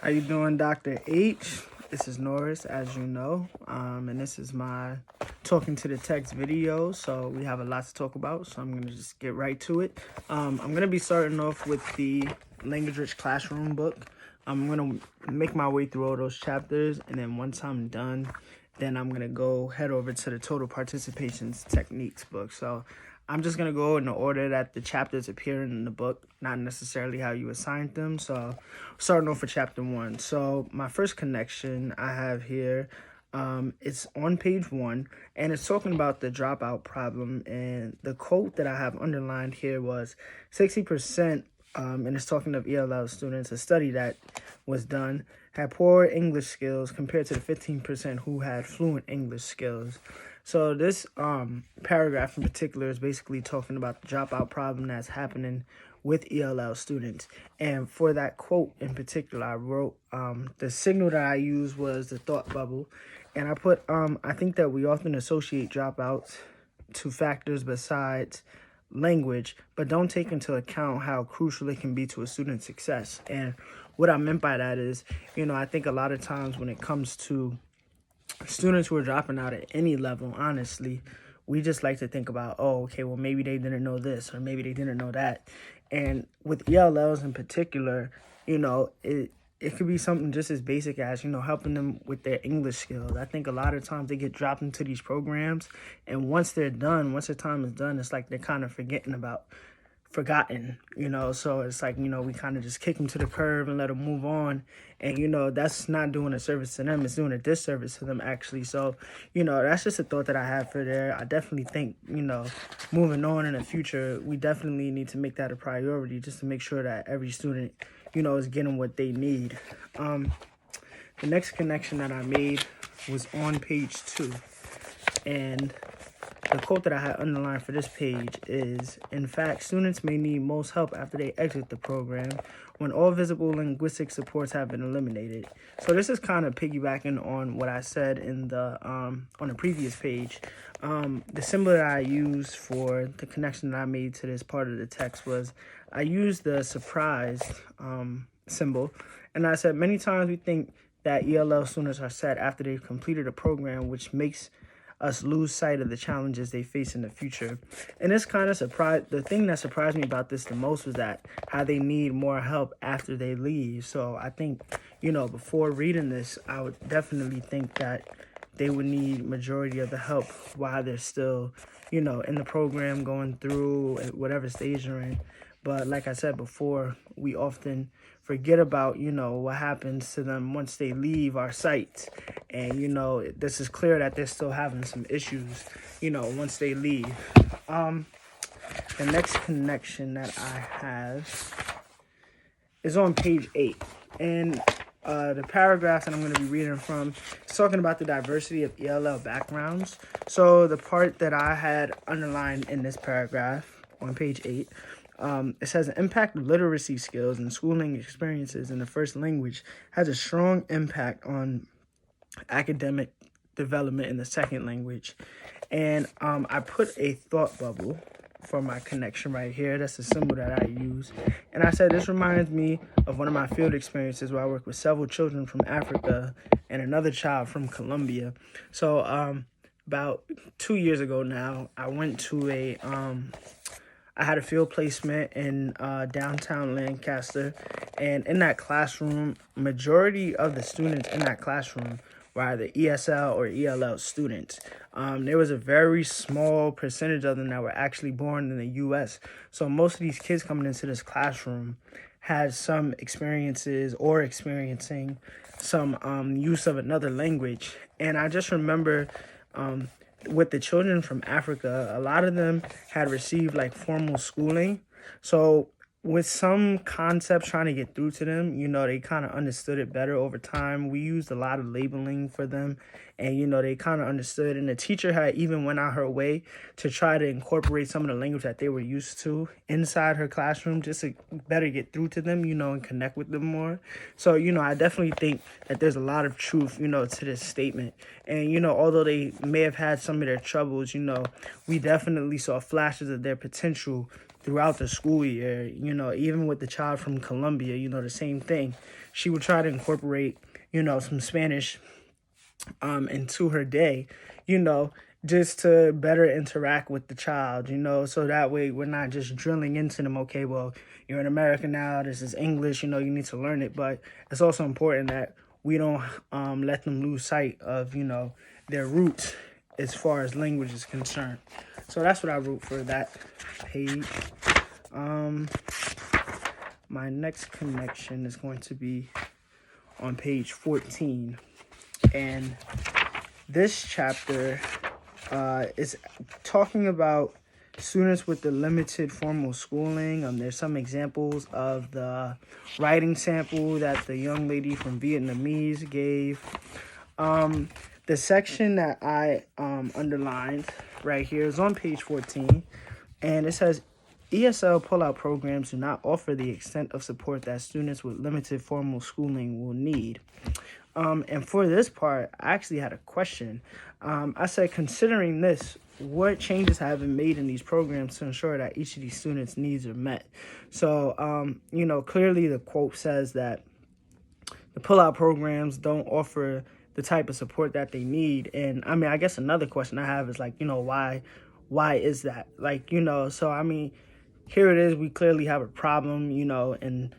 How you doing, Dr. H? This is Norris, as you know, and this is my talking to the text video. So we have a lot to talk about, so I'm going to just get right to it. I'm going to be starting off with the Language Rich Classroom book. I'm going to make my way through all those chapters, and then once I'm done, then I'm going to go head over to the Total Participations Techniques book. So I'm just going to go in the order that the chapters appear in the book, not necessarily how you assigned them. So starting off with chapter 1. So my first connection I have here, it's on page 1, and it's talking about the dropout problem. And the quote that I have underlined here was 60%, and it's talking of ELL students, a study that was done, had poor English skills compared to the 15% who had fluent English skills. So this paragraph in particular is basically talking about the dropout problem that's happening with ELL students. And for that quote in particular, I wrote, the signal that I used was the thought bubble. And I put, I think that we often associate dropouts to factors besides language, but don't take into account how crucial it can be to a student's success. And what I meant by that is, I think a lot of times when it comes to students who are dropping out at any level, honestly, we just like to think about, oh, okay, well, maybe they didn't know this or maybe they didn't know that. And with ELLs in particular, it could be something just as basic as, helping them with their English skills. I think a lot of times they get dropped into these programs, and once their time is done, it's like they're kind of forgotten, so it's like, we kind of just kick them to the curb and let them move on. And, that's not doing a service to them. It's doing a disservice to them, actually. So, that's just a thought that I have for there. I definitely think, moving on in the future, we definitely need to make that a priority just to make sure that every student, is getting what they need. The next connection that I made was on page 2. And the quote that I had underlined for this page is, in fact, students may need most help after they exit the program when all visible linguistic supports have been eliminated. So this is kind of piggybacking on what I said in the on the previous page. The symbol that I used for the connection that I made to this part of the text was I used the surprise symbol, and I said many times we think that ELL students are set after they've completed a program, which makes us lose sight of the challenges they face in the future. And this kind of the thing that surprised me about this the most was that how they need more help after they leave. So I think, before reading this, I would definitely think that they would need majority of the help while they're still, in the program, going through whatever stage they're in. But like I said before, we often forget about, what happens to them once they leave our sites. And, this is clear that they're still having some issues, once they leave. The next connection that I have is on page 8. And the paragraph that I'm going to be reading from is talking about the diversity of ELL backgrounds. So the part that I had underlined in this paragraph on page 8, it says the impact of literacy skills and schooling experiences in the first language has a strong impact on academic development in the second language. And I put a thought bubble for my connection right here. That's the symbol that I use. And I said this reminds me of one of my field experiences where I worked with several children from Africa and another child from Colombia. So about 2 years ago now, I went to I had a field placement in downtown Lancaster, and in that classroom, majority of the students in that classroom were either ESL or ELL students. There was a very small percentage of them that were actually born in the U.S. So most of these kids coming into this classroom had some experiences or experiencing some use of another language. And I just remember with the children from Africa, a lot of them had received like formal schooling. So with some concepts trying to get through to them, they kind of understood it better over time. We used a lot of labeling for them, and, you know, they kind of understood. And the teacher had even went out her way to try to incorporate some of the language that they were used to inside her classroom just to better get through to them, you know, and connect with them more. So, you know, I definitely think that there's a lot of truth, you know, to this statement. And, you know, although they may have had some of their troubles, you know, we definitely saw flashes of their potential throughout the school year. You know, even with the child from Colombia, you know, the same thing. She would try to incorporate, you know, some Spanish into her day, you know, just to better interact with the child, you know, so that way we're not just drilling into them, okay, well, you're in America now, this is English, you know, you need to learn it. But it's also important that we don't let them lose sight of, you know, their roots as far as language is concerned. So that's what I wrote for that page. My next connection is going to be on page 14. And this chapter is talking about students with the limited formal schooling. There's some examples of the writing sample that the young lady from Vietnamese gave. The section that I underlined right here is on page 14, and it says, ESL pull-out programs do not offer the extent of support that students with limited formal schooling will need. And for this part, I actually had a question. I said, considering this, what changes have been made in these programs to ensure that each of these students' needs are met? So, you know, clearly the quote says that the pull-out programs don't offer the type of support that they need. And I mean, I guess another question I have is like, you know, why is that? Like, you know, so I mean, here it is, we clearly have a problem, you know, and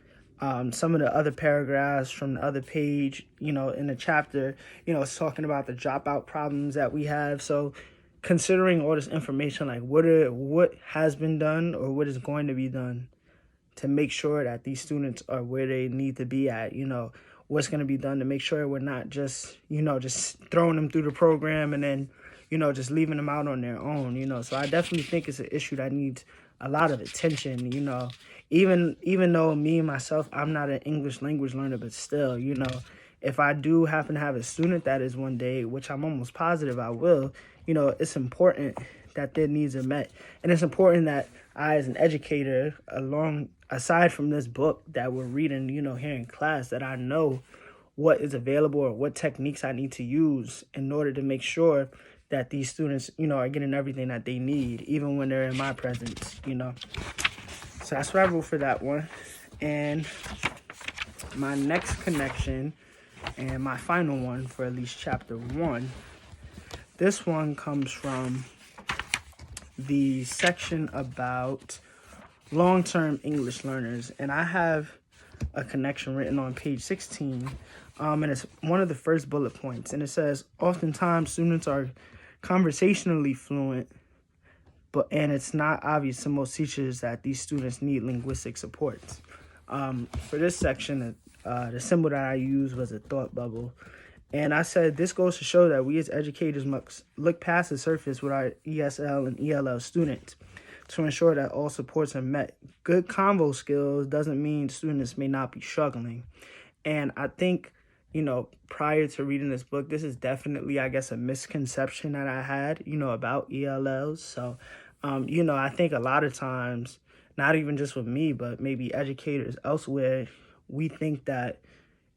some of the other paragraphs from the other page, you know, in the chapter, you know, it's talking about the dropout problems that we have. So considering all this information, like what has been done or what is going to be done to make sure that these students are where they need to be at, you know, what's going to be done to make sure we're not just, you know, just throwing them through the program and then, you know, just leaving them out on their own, you know. So I definitely think it's an issue that needs a lot of attention, you know, even though me and myself, I'm not an English language learner, but still, you know, if I do happen to have a student that is one day, which I'm almost positive I will, you know, it's important that their needs are met. And it's important that I, as an educator, aside from this book that we're reading, you know, here in class, that I know what is available or what techniques I need to use in order to make sure that these students, you know, are getting everything that they need, even when they're in my presence, you know. So that's what I wrote for that one. And my next connection and my final one for at least chapter 1, this one comes from the section about long-term English learners. And I have a connection written on page 16, and it's one of the first bullet points. And it says, oftentimes students are conversationally fluent, and it's not obvious to most teachers that these students need linguistic support. For this section, the symbol that I used was a thought bubble. And I said, this goes to show that we as educators must look past the surface with our ESL and ELL students to ensure that all supports are met. Good convo skills doesn't mean students may not be struggling. And I think, you know, prior to reading this book, this is definitely, I guess, a misconception that I had, you know, about ELLs. So, you know, I think a lot of times, not even just with me, but maybe educators elsewhere, we think that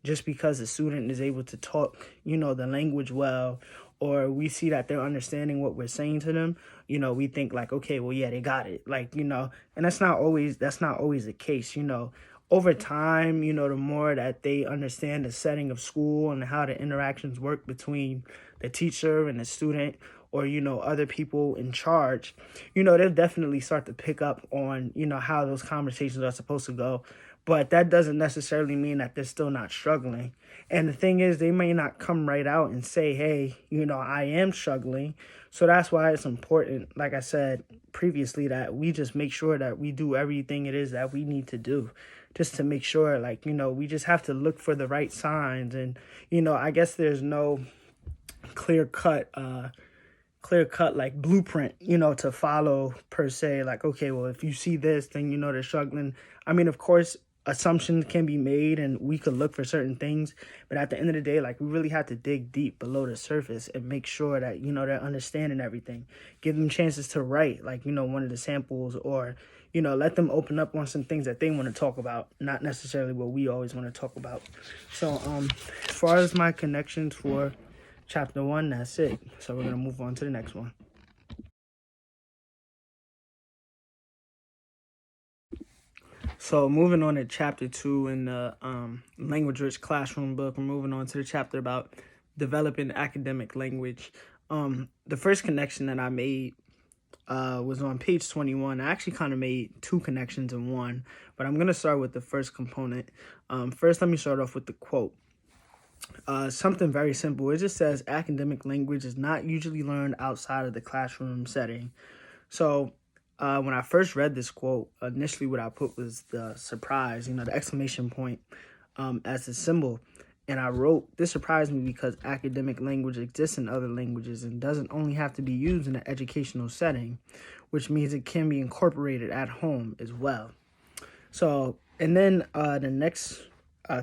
just because a student is able to talk, you know, the language well, or we see that they're understanding what we're saying to them, you know, we think like, okay, well, yeah, they got it. Like, you know, and that's not always the case, you know. Over time, you know, the more that they understand the setting of school and how the interactions work between the teacher and the student, or, you know, other people in charge, you know, they'll definitely start to pick up on, you know, how those conversations are supposed to go. But that doesn't necessarily mean that they're still not struggling. And the thing is, they may not come right out and say, hey, you know, I am struggling. So that's why it's important, like I said previously, that we just make sure that we do everything it is that we need to do, just to make sure, like, you know, we just have to look for the right signs. And, you know, I guess there's no clear cut like blueprint, you know, to follow per se. Like, okay, well, if you see this, then you know they're struggling. I mean, of course, assumptions can be made and we could look for certain things, but at the end of the day, like, we really have to dig deep below the surface and make sure that, they're understanding everything. Give them chances to write, like, one of the samples, or let them open up on some things that they want to talk about, not necessarily what we always want to talk about. So as far as my connections for chapter 1, that's it. So we're going to move on to the next one. So moving on to chapter 2 in the language-rich classroom book, we're moving on to the chapter about developing academic language. The first connection that I made was on page 21. I actually kind of made 2 connections in one, but I'm going to start with the first component. First, let me start off with the quote. Something very simple. It just says, academic language is not usually learned outside of the classroom setting. So when I first read this quote, initially what I put was the surprise, the exclamation point as a symbol. And I wrote, this surprised me because academic language exists in other languages and doesn't only have to be used in an educational setting, which means it can be incorporated at home as well. So, and then the next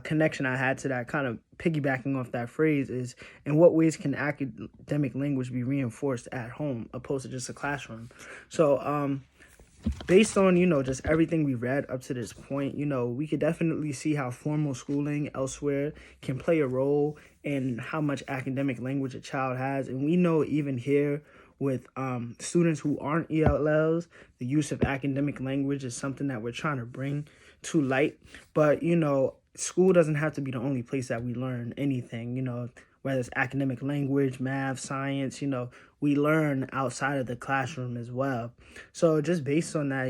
connection I had to that, kind of piggybacking off that phrase, is in what ways can academic language be reinforced at home opposed to just a classroom? So based on just everything we read up to this point, we could definitely see how formal schooling elsewhere can play a role in how much academic language a child has. And we know even here with students who aren't ELLs, the use of academic language is something that we're trying to bring to light. But school doesn't have to be the only place that we learn anything, whether it's academic language, math, science, we learn outside of the classroom as well. So just based on that,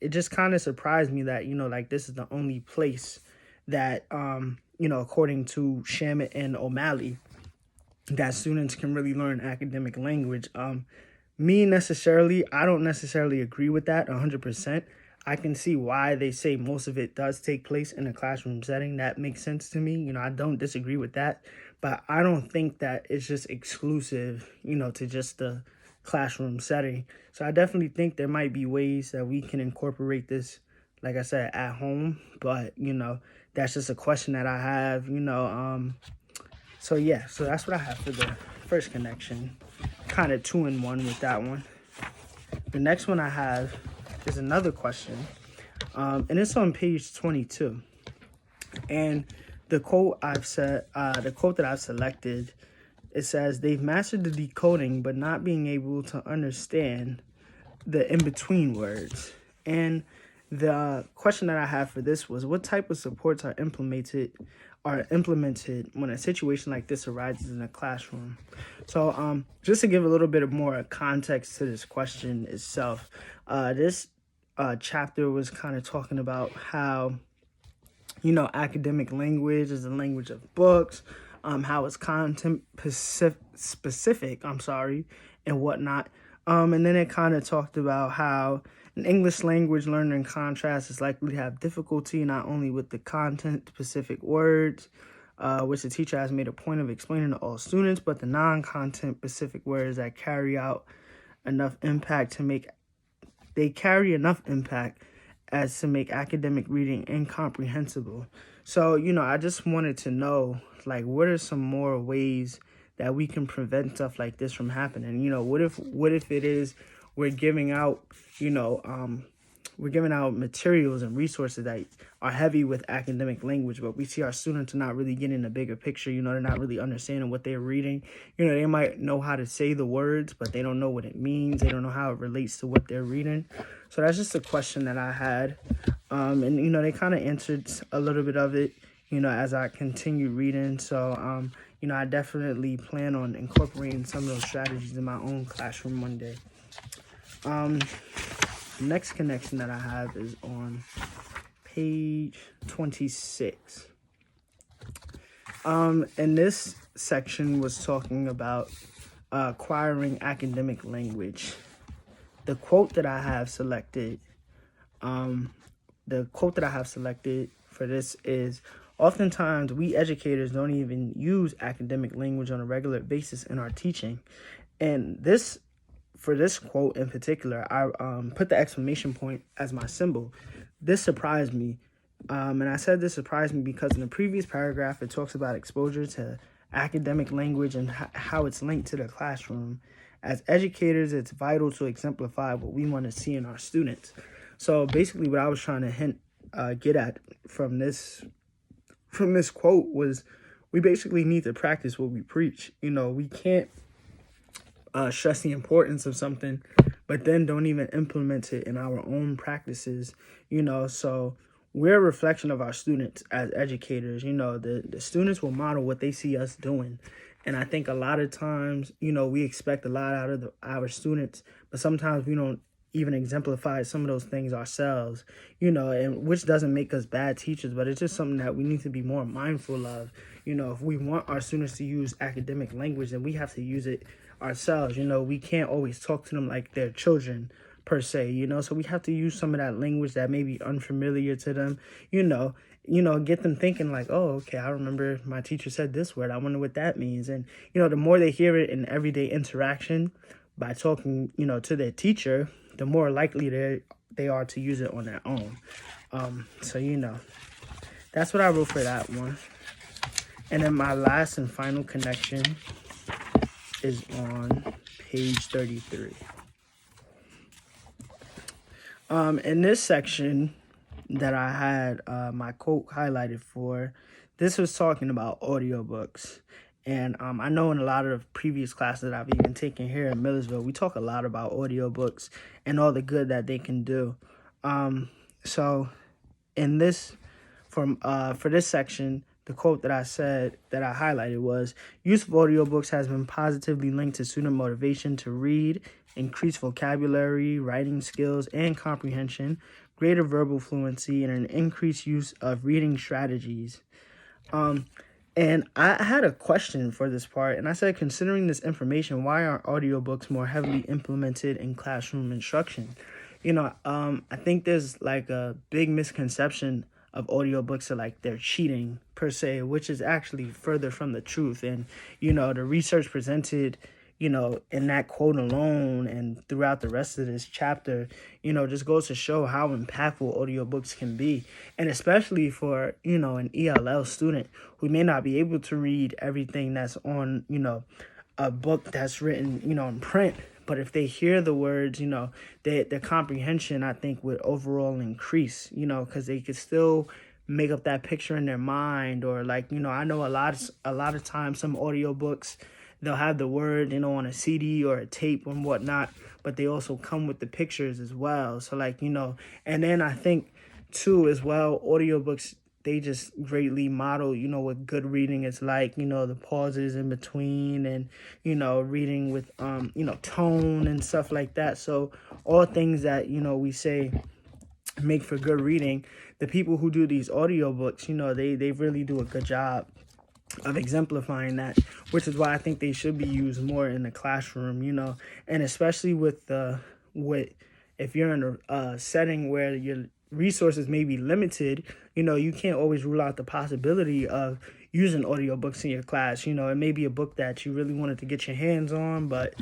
it just kind of surprised me that, like, this is the only place that, according to Shamit and O'Malley, that students can really learn academic language. I don't necessarily agree with that 100%. I can see why they say most of it does take place in a classroom setting. That makes sense to me. I don't disagree with that, but I don't think that it's just exclusive, to just the classroom setting. So I definitely think there might be ways that we can incorporate this, like I said, at home, but, that's just a question that I have, so yeah, so that's what I have for the first connection. Kind of 2 in 1 with that one. The next one I have is another question, and it's on page 22. And the quote that I've selected, it says, they've mastered the decoding, but not being able to understand the in-between words. And the question that I have for this was, what type of supports are implemented when a situation like this arises in a classroom? So just to give a little bit of more context to this question itself, this chapter was kind of talking about how, academic language is the language of books, how it's content specific, and whatnot. And then it kind of talked about how an English language learner, in contrast, is likely to have difficulty not only with the content-specific words, which the teacher has made a point of explaining to all students, but the non-content-specific words that carry enough impact as to make academic reading incomprehensible. So, I just wanted to know, like, what are some more ways that we can prevent stuff like this from happening? What if it is we're giving out, materials and resources that are heavy with academic language, but we see our students are not really getting the bigger picture. They're not really understanding what they're reading. They might know how to say the words, but they don't know what it means. They don't know how it relates to what they're reading. So that's just a question that I had. And, they kind of answered a little bit of it, as I continue reading. So, I definitely plan on incorporating some of those strategies in my own classroom one day. Next connection that I have is on page 26. And this section was talking about acquiring academic language. The quote that I have selected, for this is, oftentimes we educators don't even use academic language on a regular basis in our teaching. And for this quote in particular, I put the exclamation point as my symbol. This surprised me And I said this surprised me because in the previous paragraph, it talks about exposure to academic language and how it's linked to the classroom. As educators, it's vital to exemplify what we want to see in our students. So basically what I was trying to get at from this quote was we basically need to practice what we preach. We can't stress the importance of something, but then don't even implement it in our own practices, so we're a reflection of our students as educators. The students will model what they see us doing. And I think a lot of times, we expect a lot out of our students, but sometimes we don't even exemplify some of those things ourselves, and which doesn't make us bad teachers, but it's just something that we need to be more mindful of. If we want our students to use academic language, then we have to use it ourselves. We can't always talk to them like they're children per se, so we have to use some of that language that may be unfamiliar to them, get them thinking like, oh, okay, I remember my teacher said this word. I wonder what that means. And, the more they hear it in everyday interaction by talking, to their teacher, the more likely they are to use it on their own. So, that's what I wrote for that one. And then my last and final connection is on page 33. In this section that I had my quote highlighted for, this was talking about audiobooks. And I know in a lot of previous classes that I've even taken here in Millersville, we talk a lot about audiobooks and all the good that they can do. So in this, for this section, the quote that I highlighted was, use of audiobooks has been positively linked to student motivation to read, increase vocabulary, writing skills, and comprehension, greater verbal fluency, and an increased use of reading strategies. And I had a question for this part, and I said, considering this information, why are audiobooks more heavily implemented in classroom instruction? I think there's like a big misconception of audiobooks are like they're cheating per se, which is actually further from the truth. And, the research presented, in that quote alone and throughout the rest of this chapter, just goes to show how impactful audiobooks can be. And especially for, an ELL student who may not be able to read everything that's on, a book that's written, in print. But if they hear the words, their comprehension, I think, would overall increase, because they could still make up that picture in their mind. Or like, I know a lot of times some audiobooks, they'll have the word, on a CD or a tape and whatnot, but they also come with the pictures as well. So like, and then I think too as well, audiobooks, they just greatly model, what good reading is like, the pauses in between and, reading with, tone and stuff like that. So all things that, we say make for good reading, the people who do these audiobooks, they really do a good job of exemplifying that, which is why I think they should be used more in the classroom, and especially if you're in a setting where your resources may be limited, you can't always rule out the possibility of using audiobooks in your class. It may be a book that you really wanted to get your hands on, but,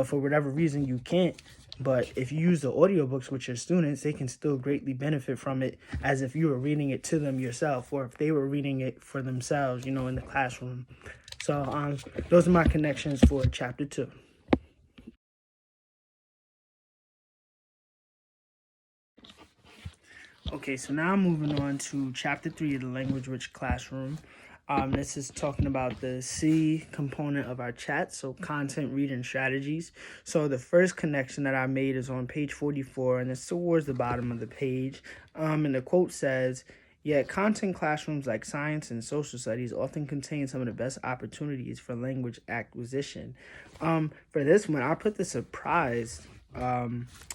for whatever reason you can't. But if you use the audiobooks with your students, they can still greatly benefit from it as if you were reading it to them yourself, or if they were reading it for themselves, in the classroom. So those are my connections for chapter 2. Okay, so now I'm moving on to chapter 3 of the Language Rich Classroom. This is talking about the C component of our chat, so content, reading strategies. So the first connection that I made is on page 44, and it's towards the bottom of the page. And the quote says, yet content classrooms like science and social studies often contain some of the best opportunities for language acquisition. For this one, I put the surprise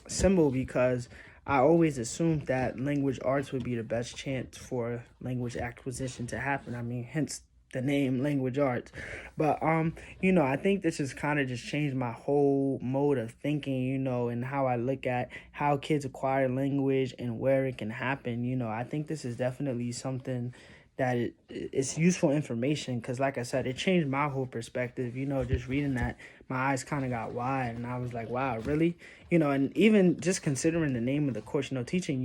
symbol because I always assumed that language arts would be the best chance for language acquisition to happen. I mean, hence the name language arts. But, I think this has kind of just changed my whole mode of thinking, and how I look at how kids acquire language and where it can happen. I think this is definitely something that it's useful information because, like I said, it changed my whole perspective. Just reading that, my eyes kind of got wide, and I was like, wow, really? And even just considering the name of the course, teaching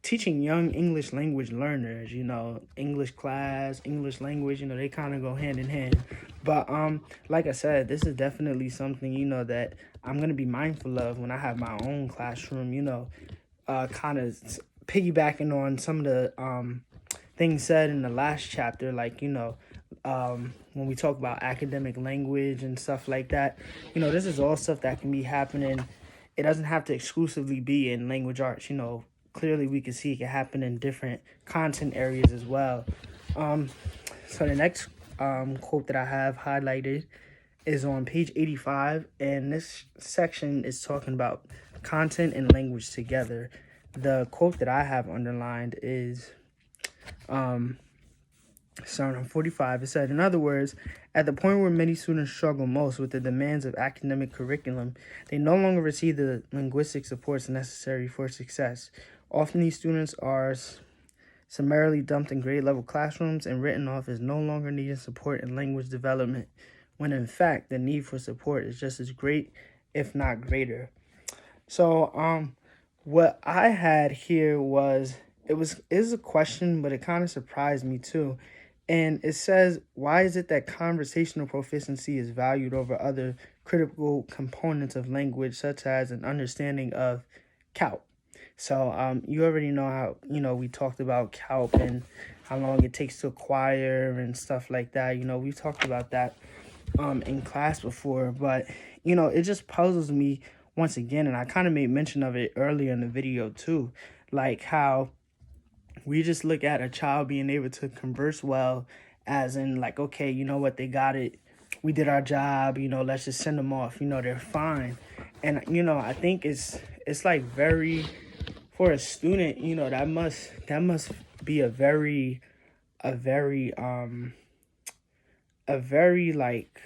teaching young English language learners, English class, English language, they kind of go hand in hand. But like I said, this is definitely something, that I'm going to be mindful of when I have my own classroom, kind of piggybacking on some of the things said in the last chapter, like, when we talk about academic language and stuff like that, this is all stuff that can be happening. It doesn't have to exclusively be in language arts, clearly we can see it can happen in different content areas as well. So the next quote that I have highlighted is on page 85, and this section is talking about content and language together. The quote that I have underlined is starting on 45. It said, in other words, at the point where many students struggle most with the demands of academic curriculum, they no longer receive the linguistic supports necessary for success. Often these students are summarily dumped in grade level classrooms and written off as no longer needing support in language development, when in fact the need for support is just as great, if not greater. So what I had here was, it is a question, but it kind of surprised me too. And it says, why is it that conversational proficiency is valued over other critical components of language, such as an understanding of CALP? So you already know how, we talked about CALP and how long it takes to acquire and stuff like that. We've talked about that in class before, but, it just puzzles me once again. And I kind of made mention of it earlier in the video too, like how we just look at a child being able to converse well as in like, okay, you know what, they got it. We did our job, let's just send them off, they're fine. And, I think it's like very, for a student, that must be a very like,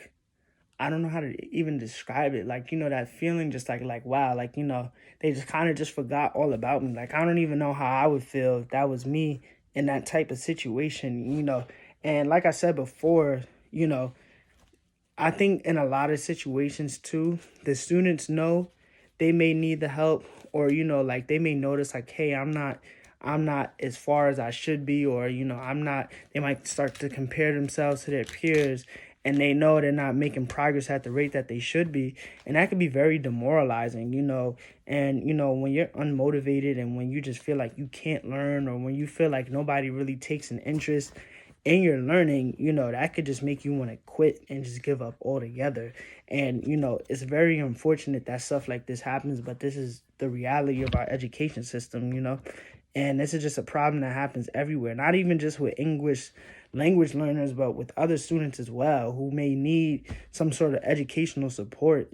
I don't know how to even describe it. Like, that feeling just like wow, like, they just kind of just forgot all about me. Like, I don't even know how I would feel if that was me in that type of situation, And like I said before, I think in a lot of situations too, the students know they may need the help, or, like they may notice like, hey, I'm not as far as I should be, or, they might start to compare themselves to their peers, and they know they're not making progress at the rate that they should be. And that can be very demoralizing, and, when you're unmotivated and when you just feel like you can't learn, or when you feel like nobody really takes an interest in your learning, that could just make you want to quit and just give up altogether. And, it's very unfortunate that stuff like this happens, but this is the reality of our education system, and this is just a problem that happens everywhere, not even just with English language learners, but with other students as well who may need some sort of educational support.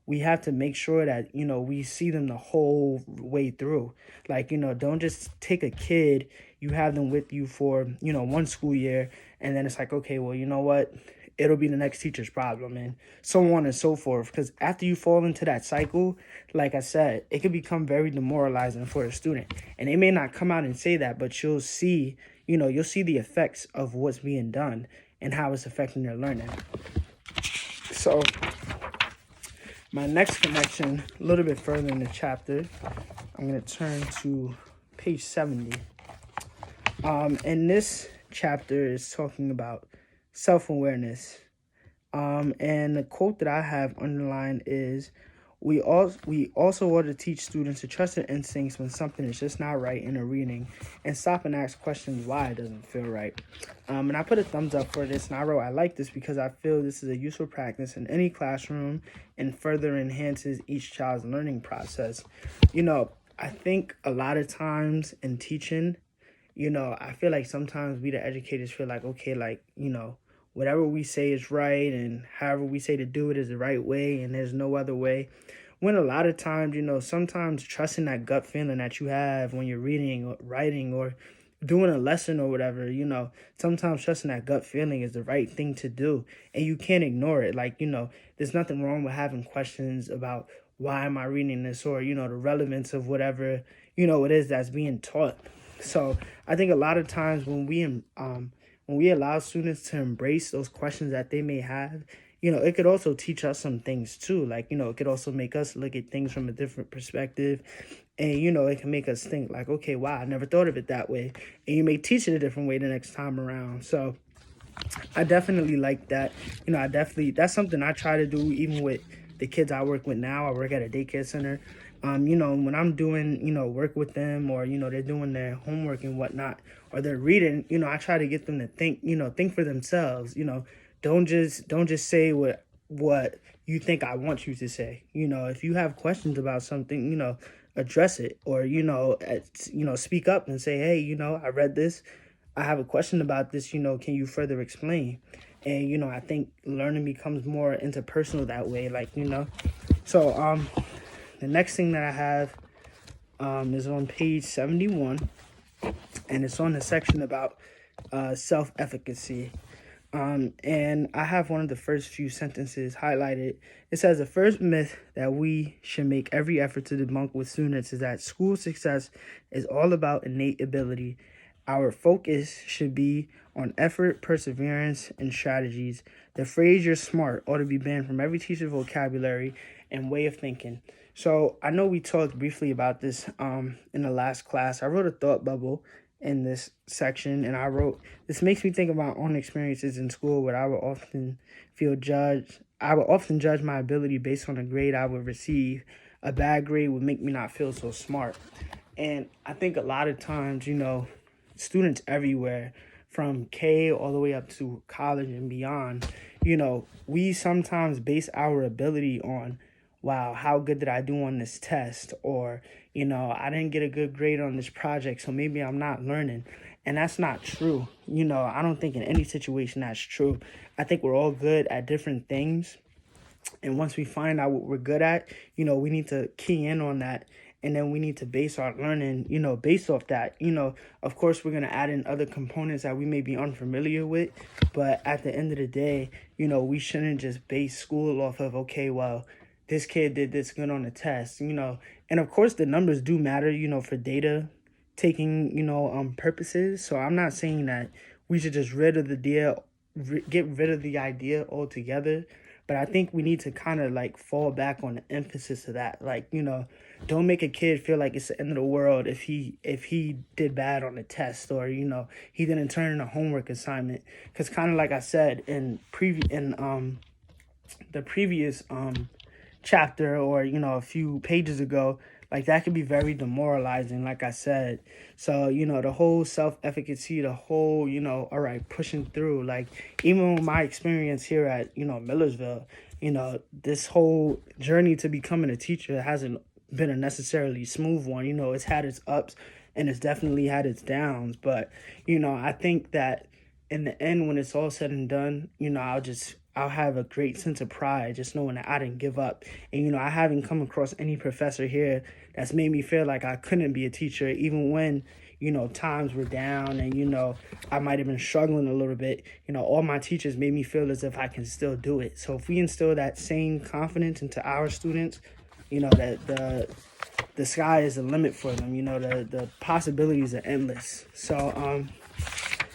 We have to make sure that, we see them the whole way through. Like, don't just take a kid, you have them with you for, one school year, and then it's like, okay, well, you know what? It'll be the next teacher's problem, and so on and so forth. Because after you fall into that cycle, like I said, it can become very demoralizing for a student. And they may not come out and say that, but you'll see, you'll see the effects of what's being done and how it's affecting their learning. So my next connection, a little bit further in the chapter, I'm going to turn to page 70. And this chapter is talking about self-awareness. And the quote that I have underlined is, we also ought to teach students to trust their instincts when something is just not right in a reading, and stop and ask questions why it doesn't feel right. And I put a thumbs up for this, and I wrote, I like this because I feel this is a useful practice in any classroom and further enhances each child's learning process. I think a lot of times in teaching, I feel like sometimes we the educators feel like, okay, like, whatever we say is right, and however we say to do it is the right way, and there's no other way. When a lot of times, sometimes trusting that gut feeling that you have when you're reading or writing or doing a lesson or whatever, sometimes trusting that gut feeling is the right thing to do, and you can't ignore it. Like, there's nothing wrong with having questions about why am I reading this, or, the relevance of whatever, it is that's being taught. So I think a lot of times when we allow students to embrace those questions that they may have, it could also teach us some things too. Like, it could also make us look at things from a different perspective. And, it can make us think like, okay, wow, I never thought of it that way. And you may teach it a different way the next time around. So I definitely like that. That's something I try to do even with the kids I work with now. I work at a daycare center. When I'm doing, work with them, or, they're doing their homework and whatnot, or they're reading, I try to get them to think for themselves. Don't just say what you think I want you to say. If you have questions about something, address it, or, speak up and say, hey, I read this. I have a question about this, can you further explain? And, I think learning becomes more interpersonal that way, So, the next thing that I have is on page 71, and it's on the section about self-efficacy. And I have one of the first few sentences highlighted. It says, the first myth that we should make every effort to debunk with students is that school success is all about innate ability. Our focus should be on effort, perseverance, and strategies. The phrase "you're smart" ought to be banned from every teacher's vocabulary and way of thinking. So I know we talked briefly about this in the last class. I wrote a thought bubble in this section, and I wrote, this makes me think about own experiences in school where I would often judge my ability based on a grade I would receive. A bad grade would make me not feel so smart. And I think a lot of times, students everywhere, from K all the way up to college and beyond, we sometimes base our ability on, wow, how good did I do on this test? Or, I didn't get a good grade on this project, so maybe I'm not learning. And that's not true. I don't think in any situation that's true. I think we're all good at different things. And once we find out what we're good at, we need to key in on that. And then we need to base our learning, based off that. Of course, we're going to add in other components that we may be unfamiliar with. But at the end of the day, we shouldn't just base school off of, okay, well, this kid did this good on the test, And of course, the numbers do matter, for data taking, purposes. So I'm not saying that we should just get rid of the idea altogether. But I think we need to kind of fall back on the emphasis of that. Don't make a kid feel like it's the end of the world if he did bad on the test, or, he didn't turn in a homework assignment. Because kind of like I said in the previous chapter, or, a few pages ago, that could be very demoralizing, like I said. So, the whole self-efficacy, the whole, all right, pushing through, even with my experience here at, Millersville, this whole journey to becoming a teacher hasn't been a necessarily smooth one. It's had its ups and it's definitely had its downs. But, I think that in the end, when it's all said and done, I'll have a great sense of pride just knowing that I didn't give up. And, I haven't come across any professor here that's made me feel like I couldn't be a teacher, even when, times were down and, I might have been struggling a little bit. All my teachers made me feel as if I can still do it. So if we instill that same confidence into our students, that the sky is the limit for them. The possibilities are endless. So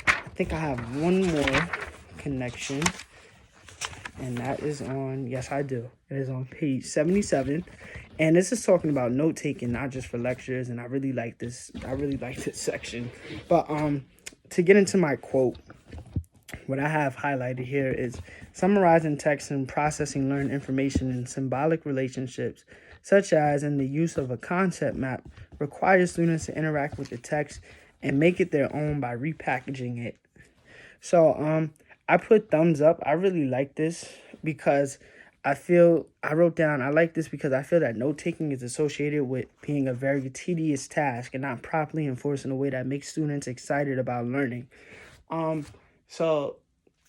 I think I have one more connection. And that is on, yes, I do. It is on page 77. And this is talking about note taking, not just for lectures. And I really like this. I really like this section. But to get into my quote, what I have highlighted here is summarizing text and processing learned information in symbolic relationships, such as in the use of a concept map, requires students to interact with the text and make it their own by repackaging it. So I put thumbs up. I really like this because I like this because I feel that note-taking is associated with being a very tedious task and not properly enforced in a way that makes students excited about learning. So,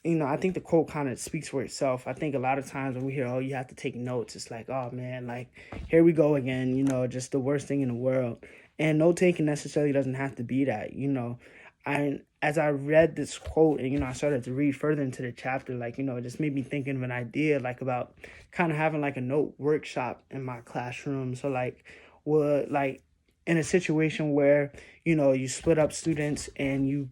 I think the quote kind of speaks for itself. I think a lot of times when we hear, oh, you have to take notes, it's like, oh, man, here we go again, just the worst thing in the world. And note-taking necessarily doesn't have to be that, As I read this quote and, I started to read further into the chapter, it just made me think of an idea, about kind of having, a note workshop in my classroom. So, in a situation where, you split up students and you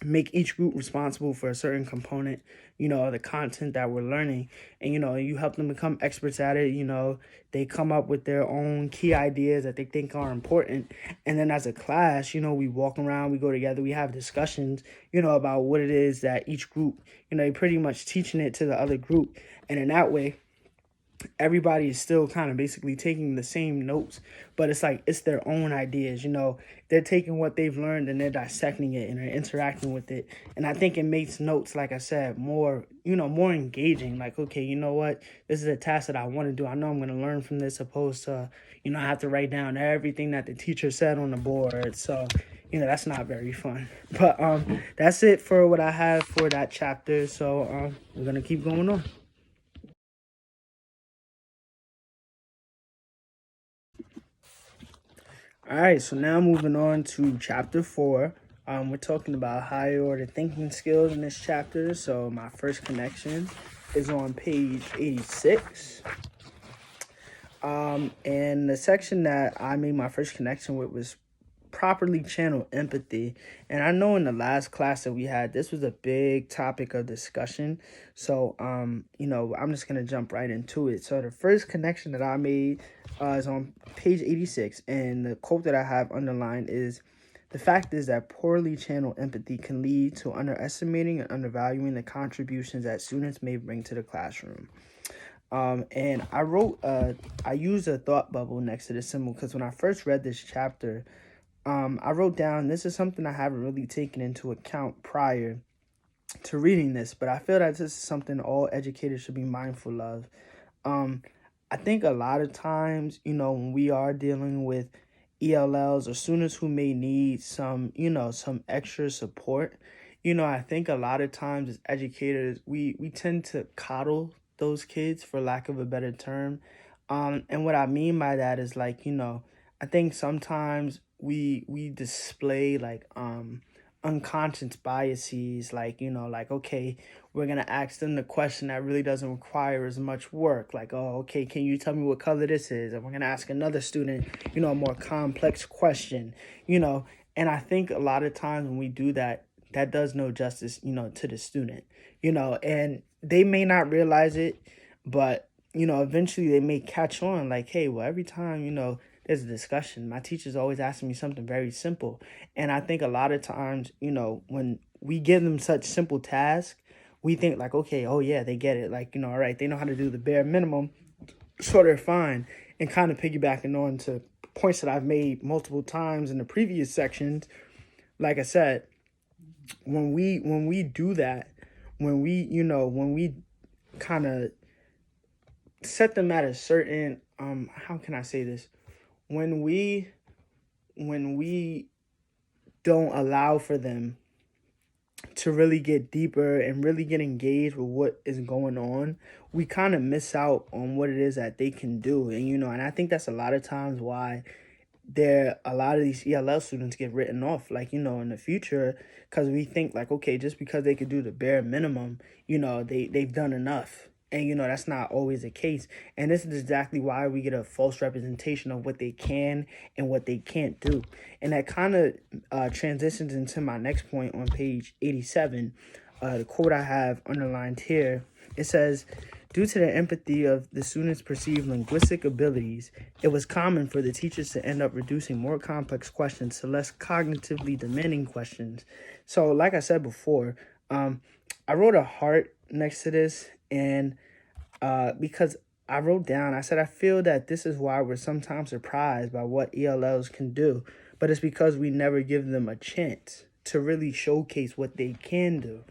make each group responsible for a certain component, of the content that we're learning. And, you help them become experts at it. They come up with their own key ideas that they think are important. And then as a class, we walk around, we go together, we have discussions, about what it is that each group, you're pretty much teaching it to the other group. And in that way, everybody is still kind of basically taking the same notes, but it's like it's their own ideas. They're taking what they've learned and they're dissecting it and they're interacting with it. And I think it makes notes, like I said, more more engaging. Like, okay, you know what, this is a task that I want to do. I know I'm going to learn from this, opposed to I have to write down everything that the teacher said on the board. So that's not very fun. But that's it for what I have for that chapter. So we're going to keep going on. All right, so now moving on to chapter 4. We're talking about higher order thinking skills in this chapter. So my first connection is on page 86. And the section that I made my first connection with was properly channel empathy. And I know in the last class that we had, this was a big topic of discussion. So, I'm just going to jump right into it. So the first connection that I made is on page 86. And the quote that I have underlined is, "The fact is that poorly channeled empathy can lead to underestimating and undervaluing the contributions that students may bring to the classroom." And I used a thought bubble next to the symbol because when I first read this chapter, I wrote down, this is something I haven't really taken into account prior to reading this, but I feel that this is something all educators should be mindful of. I think a lot of times, when we are dealing with ELLs or students who may need some extra support, I think a lot of times as educators, we tend to coddle those kids, for lack of a better term. And what I mean by that is, like, I think sometimes we display like unconscious biases, like okay, we're gonna ask them the question that really doesn't require as much work, like, oh, okay, can you tell me what color this is? And we're gonna ask another student a more complex question, and I think a lot of times when we do that, that does no justice to the student, and they may not realize it, but eventually they may catch on, like, hey, well, every time there's a discussion, my teacher's always asking me something very simple. And I think a lot of times, when we give them such simple tasks, we think like, okay, oh yeah, they get it. Like, all right, they know how to do the bare minimum, so they're fine. And kind of piggybacking on to points that I've made multiple times in the previous sections, like I said, when we do that, when we kind of set them at a certain, how can I say this? When we don't allow for them to really get deeper and really get engaged with what is going on, we kind of miss out on what it is that they can do. And and I think that's a lot of times why a lot of these ELL students get written off, like, in the future, because we think like, okay, just because they could do the bare minimum, they've done enough. And, that's not always the case. And this is exactly why we get a false representation of what they can and what they can't do. And that kind of transitions into my next point on page 87. The quote I have underlined here, it says, "Due to the empathy of the students' perceived linguistic abilities, it was common for the teachers to end up reducing more complex questions to less cognitively demanding questions." So like I said before, I wrote a heart next to this, and because I wrote down, I said, I feel that this is why we're sometimes surprised by what ELLs can do, but it's because we never give them a chance to really showcase what they can do,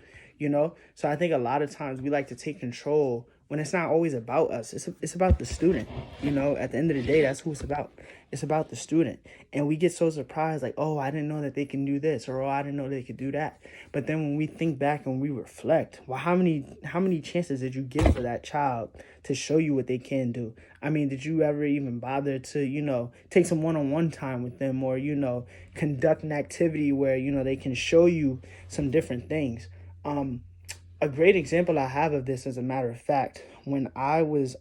So I think a lot of times we like to take control when it's not always about us. It's about the student, At the end of the day, that's who it's about. It's about the student. And we get so surprised, like, oh, I didn't know that they can do this, or oh, I didn't know they could do that. But then when we think back and we reflect, well, how many chances did you give for that child to show you what they can do? I mean, did you ever even bother to, take some one-on-one time with them, or, conduct an activity where, they can show you some different things? A great example I have of this, as a matter of fact, when I was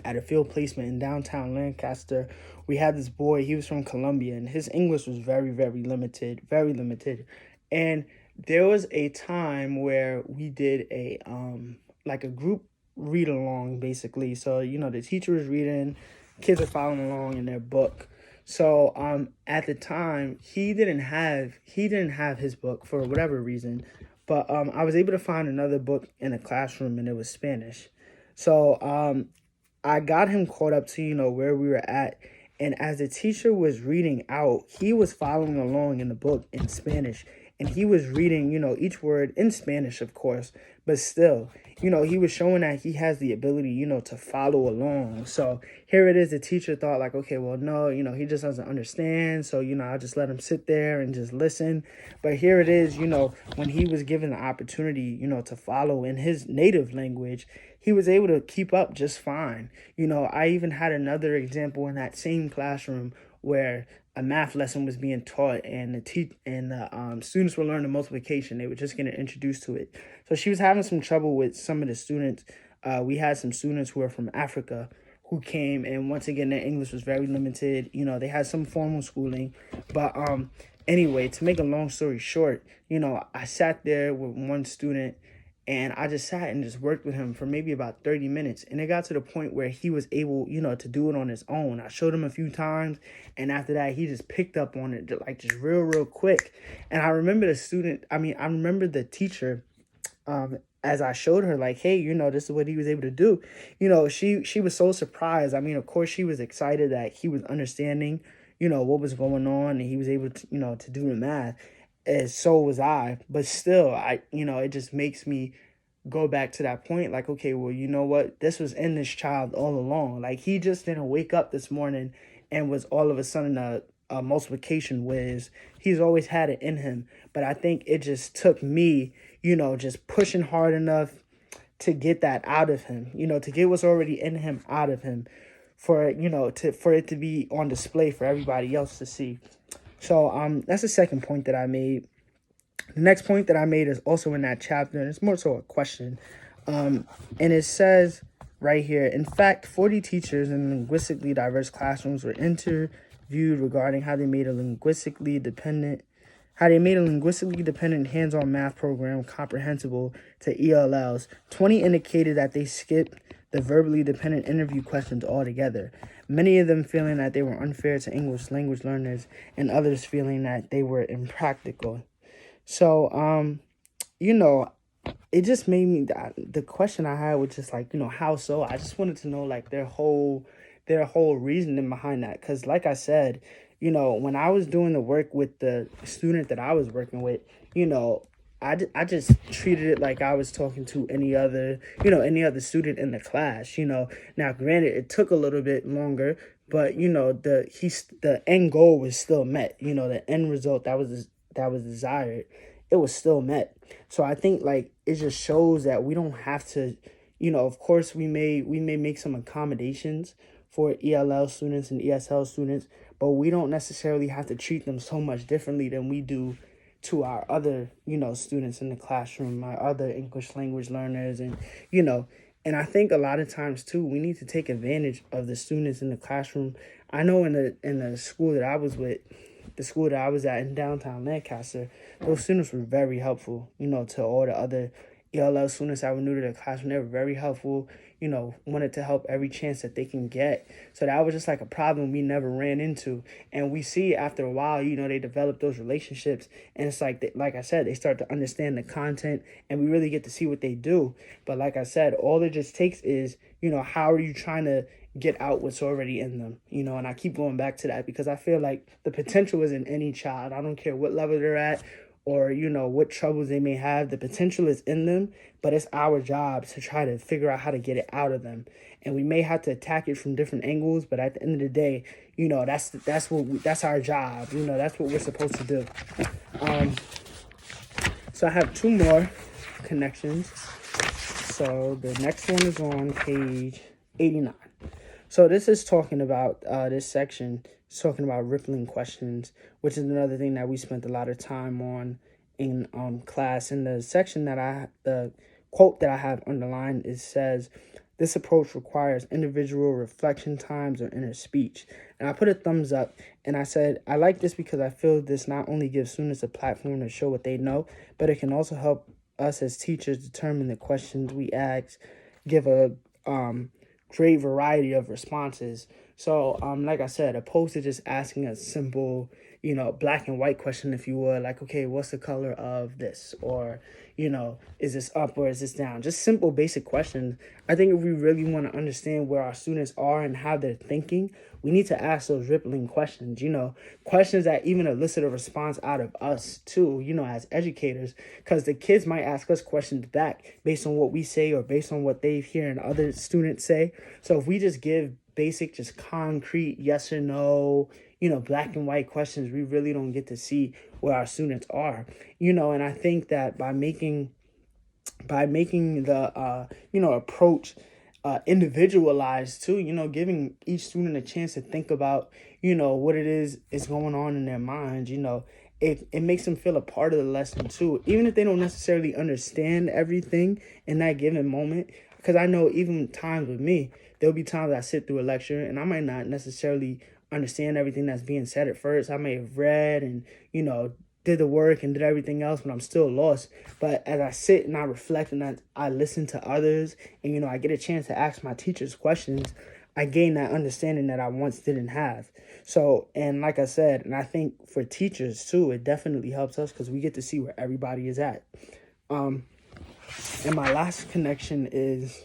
at a field placement in downtown Lancaster, we had this boy. He was from Colombia, and his English was very, very limited, very limited. And there was a time where we did a like a group read along, basically. So, the teacher was reading, kids are following along in their book. So at the time he didn't have his book for whatever reason, but I was able to find another book in the classroom, and it was Spanish. So I got him caught up to where we were at, and as the teacher was reading out, he was following along in the book in Spanish, and he was reading each word in Spanish, of course, but still, he was showing that he has the ability to follow along. So here it is, the teacher thought like, okay, well, no, he just doesn't understand, so I'll just let him sit there and just listen. But here it is, when he was given the opportunity to follow in his native language, he was able to keep up just fine. I even had another example in that same classroom where a math lesson was being taught, and the students were learning multiplication. They were just getting introduced to it. So she was having some trouble with some of the students. We had some students who were from Africa who came, and once again, their English was very limited. They had some formal schooling, but anyway, to make a long story short, I sat there with one student, and I just sat and just worked with him for maybe about 30 minutes. And it got to the point where he was able, to do it on his own. I showed him a few times, and after that, he just picked up on it like just real quick. And I remember I remember the teacher, as I showed her, like, hey, this is what he was able to do. She was so surprised. Of course, she was excited that he was understanding, what was going on, and he was able to, to do the math. And so was I. But still, it just makes me go back to that point. Like, okay, well, you know what? This was in this child all along. Like, he just didn't wake up this morning and was all of a sudden a multiplication whiz. He's always had it in him. But I think it just took me, just pushing hard enough to get that out of him, to get what's already in him out of him, for for it to be on display for everybody else to see. So that's the second point that I made. The next point that I made is also in that chapter, and it's more so a question. And it says right here, in fact, 40 teachers in linguistically diverse classrooms were interviewed regarding how they made a linguistically dependent hands-on math program comprehensible to ELLs. 20 indicated that they skipped the verbally dependent interview questions altogether, many of them feeling that they were unfair to English language learners, and others feeling that they were impractical. So, it just made me, the question I had was just like, how so? I just wanted to know like their whole reasoning behind that. Because like I said, when I was doing the work with the student that I was working with, I just treated it like I was talking to any other student in the class. Now granted, it took a little bit longer, but the end goal was still met. The end result that was desired, it was still met. So I think like it just shows that we don't have to, of course we may make some accommodations for ELL students and ESL students, but we don't necessarily have to treat them so much differently than we do to our other, students in the classroom, our other English language learners. And, and I think a lot of times too, we need to take advantage of the students in the classroom. I know in the school that I was with, the school that I was at in downtown Lancaster, those students were very helpful, to all the other ELL students that were new to the classroom. They were very helpful, wanted to help every chance that they can get. So that was just like a problem we never ran into. And we see after a while, they develop those relationships. And it's like I said, they start to understand the content, and we really get to see what they do. But like I said, all it just takes is, how are you trying to get out what's already in them, and I keep going back to that because I feel like the potential is in any child. I don't care what level they're at or, what troubles they may have. The potential is in them, but it's our job to try to figure out how to get it out of them. And we may have to attack it from different angles, but at the end of the day, that's our job. That's what we're supposed to do. So I have two more connections. So the next one is on page 89. So this is talking about, this section is talking about rippling questions, which is another thing that we spent a lot of time on in class. In the section the quote that I have underlined, it says, This approach requires individual reflection times or inner speech. And I put a thumbs up, and I said, I like this because I feel this not only gives students a platform to show what they know, but it can also help us as teachers determine the questions we ask, give a great variety of responses. So, like I said, opposed to just asking a simple, black and white question, if you would, like, okay, what's the color of this? Or, is this up or is this down? Just simple, basic questions. I think if we really want to understand where our students are and how they're thinking, we need to ask those rippling questions, questions that even elicit a response out of us too, as educators, because the kids might ask us questions back based on what we say or based on what they hear and other students say. So if we just give basic, just concrete yes or no, black and white questions, we really don't get to see where our students are, and I think that by making the approach individualized too, giving each student a chance to think about what it is going on in their minds, it makes them feel a part of the lesson too, even if they don't necessarily understand everything in that given moment. Because I know even times with me, there'll be times I sit through a lecture and I might not necessarily understand everything that's being said at first. I may have read and did the work and did everything else, but I'm still lost. But as I sit and I reflect and I listen to others and, I get a chance to ask my teachers questions, I gain that understanding that I once didn't have. So, and like I said, and I think for teachers too, it definitely helps us because we get to see where everybody is at. And my last connection is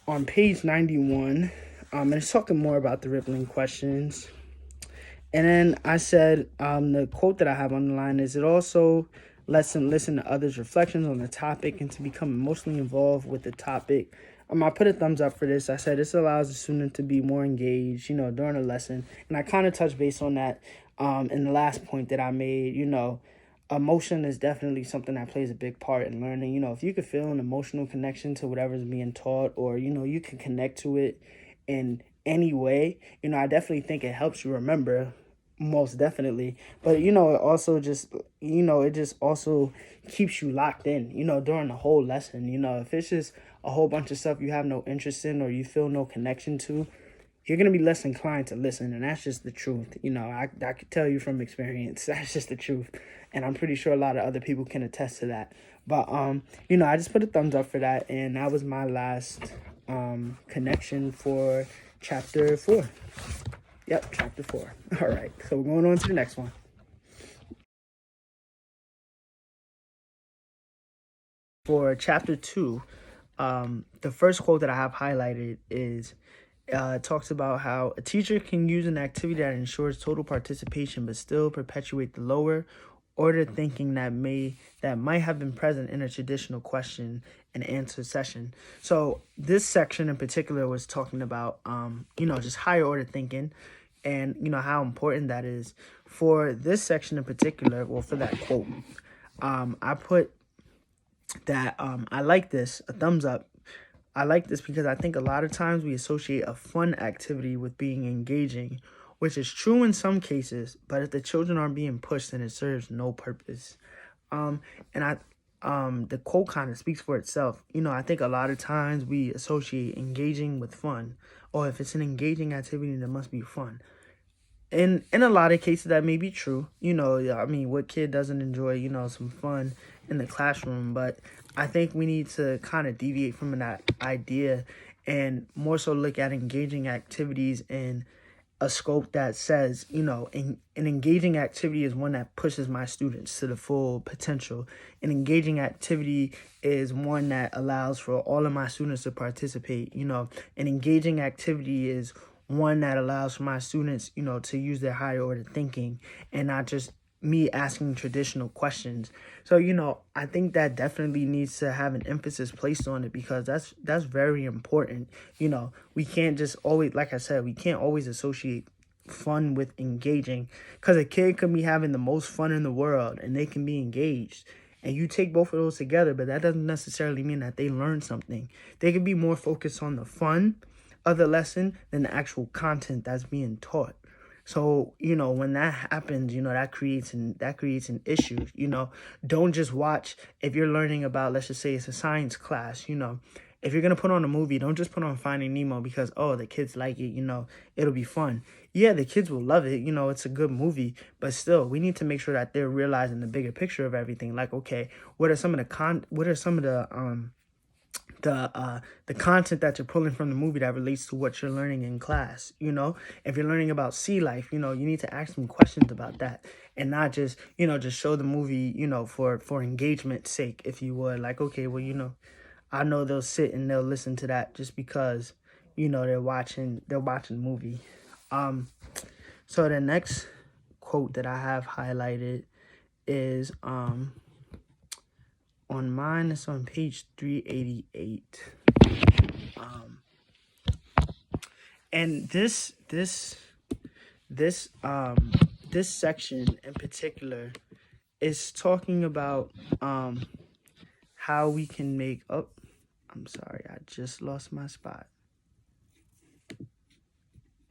on page 91. And it's talking more about the rippling questions. And then I said, the quote that I have on the line is, it also lets them listen to others' reflections on the topic and to become emotionally involved with the topic. I put a thumbs up for this. I said this allows the student to be more engaged, during a lesson. And I kind of touched base on that in the last point that I made. Emotion is definitely something that plays a big part in learning. If you could feel an emotional connection to whatever's being taught, or, you can connect to it in any way, I definitely think it helps you remember, most definitely. But it also just it just also keeps you locked in, during the whole lesson. If it's just a whole bunch of stuff you have no interest in or you feel no connection to, you're going to be less inclined to listen. And that's just the truth. I could tell you from experience, that's just the truth. And I'm pretty sure a lot of other people can attest to that. But I just put a thumbs up for that, and that was my last connection for chapter 4. Yep, chapter 4. All right, so we're going on to the next one. For chapter 2, the first quote that I have highlighted is, talks about how a teacher can use an activity that ensures total participation but still perpetuate the lower order thinking that might have been present in a traditional question and answer session. So this section in particular was talking about just higher order thinking and how important that is. For this section in particular, well, for that quote, I put that I like this, a thumbs up. I like this because I think a lot of times we associate a fun activity with being engaging, which is true in some cases, but if the children aren't being pushed, then it serves no purpose. The quote kind of speaks for itself. I think a lot of times we associate engaging with fun, or if it's an engaging activity, then it must be fun. In a lot of cases, that may be true. What kid doesn't enjoy, some fun in the classroom? But I think we need to kind of deviate from that idea and more so look at engaging activities in a scope that says, an engaging activity is one that pushes my students to the full potential. An engaging activity is one that allows for all of my students to participate. An engaging activity is one that allows for my students, to use their higher order thinking and not just me asking traditional questions. So, I think that definitely needs to have an emphasis placed on it because that's very important. We can't just always, like I said, we can't always associate fun with engaging because a kid can be having the most fun in the world and they can be engaged. And you take both of those together, but that doesn't necessarily mean that they learn something. They can be more focused on the fun of the lesson than the actual content that's being taught. So, when that happens, that creates an issue. Don't just watch if you're learning about, let's just say it's a science class, if you're going to put on a movie, don't just put on Finding Nemo because, oh, the kids like it, it'll be fun. Yeah, the kids will love it. It's a good movie, but still, we need to make sure that they're realizing the bigger picture of everything. Like, okay, what are some of the content that you're pulling from the movie that relates to what you're learning in class? If you're learning about sea life, you need to ask them questions about that, and not just just show the movie for engagement's sake, if you would. Like, okay, well, I know they'll sit and they'll listen to that just because they're watching the movie. So the next quote that I have highlighted is on mine. It's on page 388. And this section in particular is talking about how we can make up. I'm sorry, I just lost my spot.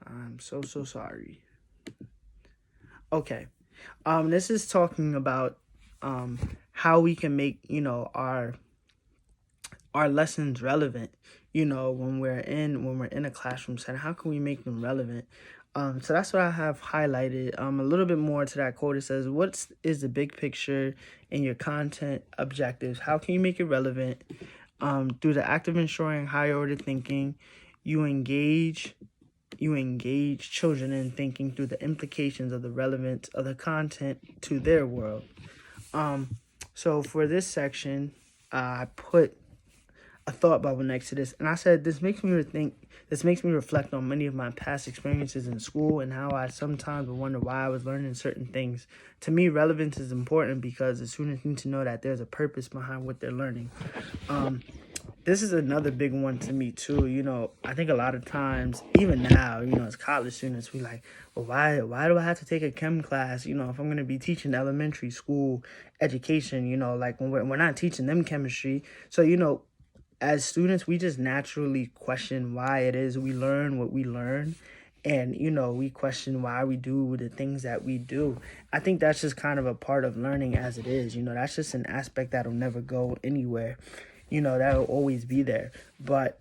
I'm so sorry. Okay. This is talking about how we can make, our lessons relevant, when we're in a classroom setting. How can we make them relevant? So that's what I have highlighted. A little bit more to that quote. It says, what is the big picture in your content objectives? How can you make it relevant? Through the act of ensuring higher order thinking, you engage children in thinking through the implications of the relevance of the content to their world. So for this section, I put a thought bubble next to this, and I said this makes me reflect on many of my past experiences in school and how I sometimes would wonder why I was learning certain things. To me, relevance is important because the students need to know that there's a purpose behind what they're learning. This is another big one to me too. I think a lot of times, even now, as college students, we like, well, why do I have to take a chem class? If I'm going to be teaching elementary school education, like when we're not teaching them chemistry. So, as students, we just naturally question why it is we learn what we learn. And, we question why we do the things that we do. I think that's just kind of a part of learning as it is. That's just an aspect that'll never go anywhere. That'll always be there. But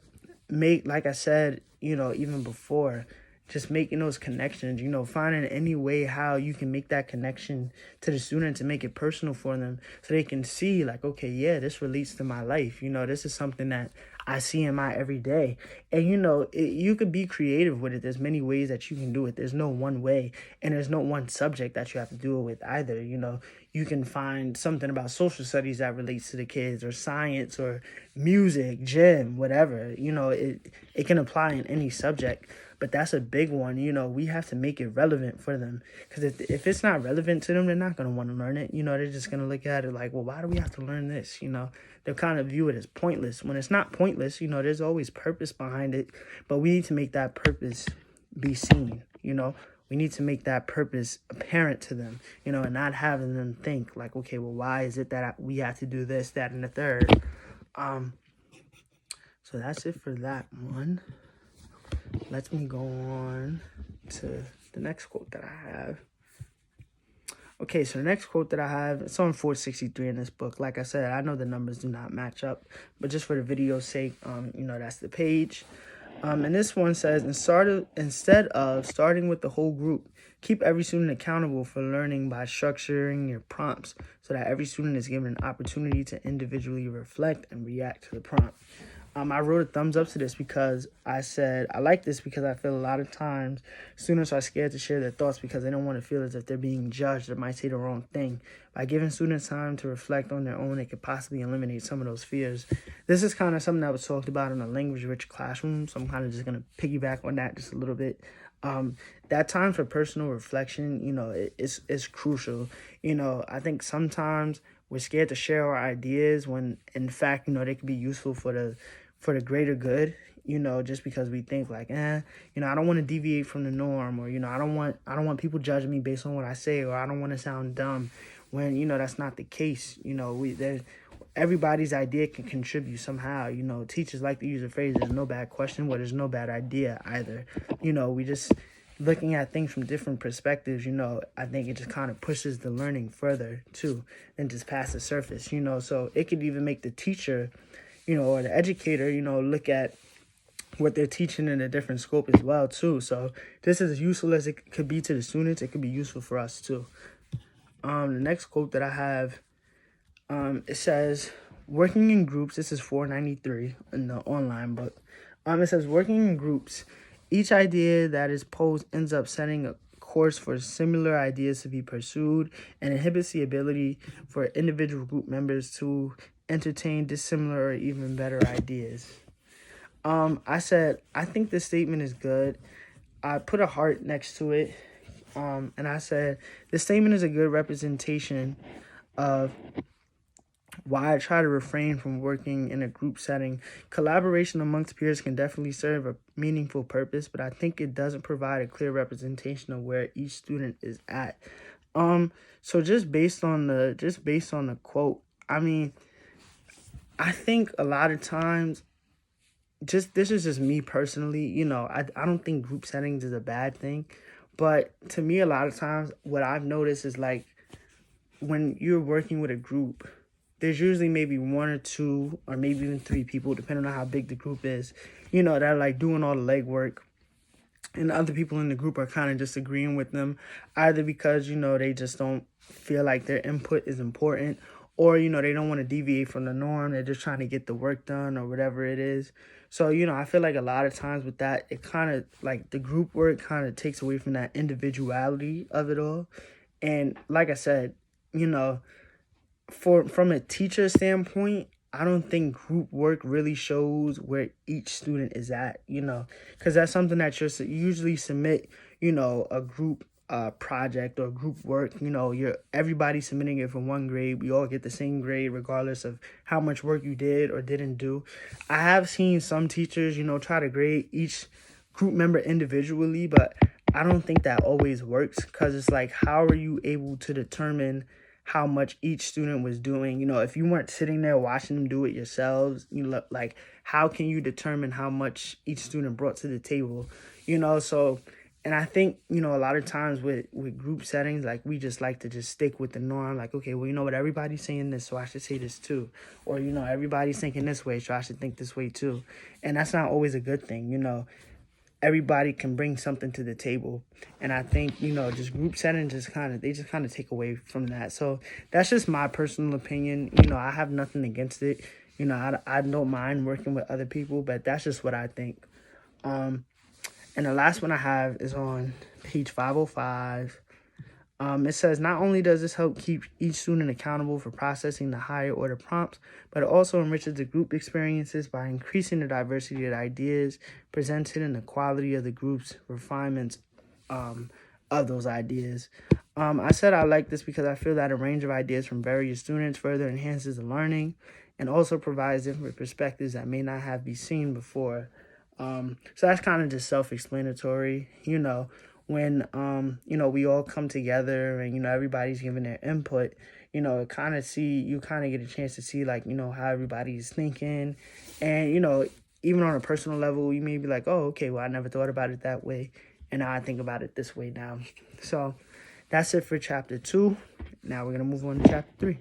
like I said, even before, just making those connections, finding any way how you can make that connection to the students and make it personal for them so they can see like, okay, yeah, this relates to my life. This is something that I see in my everyday. And, you could be creative with it. There's many ways that you can do it. There's no one way, and there's no one subject that you have to do it with either. You can find something about social studies that relates to the kids, or science, or music, gym, whatever. It can apply in any subject. But that's a big one. We have to make it relevant for them. Because if it's not relevant to them, they're not going to want to learn it. They're just going to look at it like, well, why do we have to learn this? They'll kind of view it as pointless. When it's not pointless, there's always purpose behind it. But we need to make that purpose be seen, We need to make that purpose apparent to them, and not having them think like, okay, well, why is it that we have to do this, that, and the third? So that's it for that one. Let me go on to the next quote that I have. Okay, so the next quote that I have, it's on 463 in this book. Like I said, I know the numbers do not match up, but just for the video's sake, that's the page. And this one says, instead of starting with the whole group, keep every student accountable for learning by structuring your prompts so that every student is given an opportunity to individually reflect and react to the prompt. I wrote a thumbs up to this because I said I like this because I feel a lot of times students are scared to share their thoughts because they don't want to feel as if they're being judged or might say the wrong thing. By giving students time to reflect on their own, it could possibly eliminate some of those fears. This is kind of something that was talked about in a language-rich classroom, so I'm kind of just going to piggyback on that just a little bit. That time for personal reflection, it's crucial. I think sometimes we're scared to share our ideas when, in fact, they could be useful for the greater good, just because we think like, I don't want to deviate from the norm, or, I don't want people judging me based on what I say, or I don't want to sound dumb, when, that's not the case. Everybody's idea can contribute somehow. Teachers like to use the phrase, there's no bad question, well, there's no bad idea either. We just looking at things from different perspectives, I think it just kind of pushes the learning further too than just past the surface, so it could even make the teacher or the educator, look at what they're teaching in a different scope as well too. So this is as useful as it could be to the students. It could be useful for us too. The next quote that I have, it says, working in groups, this is 493 in the online book. It says, working in groups, each idea that is posed ends up setting a course for similar ideas to be pursued and inhibits the ability for individual group members to entertain dissimilar or even better ideas. I said, I think this statement is good. I put a heart next to it. And I said, this statement is a good representation of why I try to refrain from working in a group setting. Collaboration amongst peers can definitely serve a meaningful purpose, but I think it doesn't provide a clear representation of where each student is at. So just based on the quote, I mean, I think a lot of times, this is just me personally, I don't think group settings is a bad thing, but to me, a lot of times what I've noticed is like when you're working with a group, there's usually maybe one or two or maybe even three people, depending on how big the group is, that are like doing all the legwork. And the other people in the group are kind of just agreeing with them, either because, they just don't feel like their input is important, or, they don't want to deviate from the norm. They're just trying to get the work done or whatever it is. So, I feel like a lot of times with that, it kind of like the group work kind of takes away from that individuality of it all. And like I said, from a teacher standpoint, I don't think group work really shows where each student is at, because that's something that you usually submit, a group project or group work, everybody submitting it for one grade. We all get the same grade regardless of how much work you did or didn't do. I have seen some teachers, try to grade each group member individually, but I don't think that always works, because it's like, how are you able to determine how much each student was doing? If you weren't sitting there watching them do it yourselves, like, how can you determine how much each student brought to the table? So, and I think, a lot of times with group settings, like, we just like to just stick with the norm. Like, okay, well, what, everybody's saying this, so I should say this too. Or, everybody's thinking this way, so I should think this way too. And that's not always a good thing, Everybody can bring something to the table. And I think, just group settings just kind of take away from that. So that's just my personal opinion. I have nothing against it. I don't mind working with other people, but that's just what I think. And the last one I have is on page 505. It says, not only does this help keep each student accountable for processing the higher order prompts, but it also enriches the group experiences by increasing the diversity of ideas presented and the quality of the group's refinements of those ideas. I said I like this because I feel that a range of ideas from various students further enhances the learning and also provides different perspectives that may not have been seen before. So that's kind of just self-explanatory, when, we all come together and, everybody's giving their input, you kind of get a chance to see, like, how everybody's thinking. And, even on a personal level, you may be like, oh, okay, well, I never thought about it that way. And now I think about it this way now. So that's it for chapter 2. Now we're going to move on to chapter 3.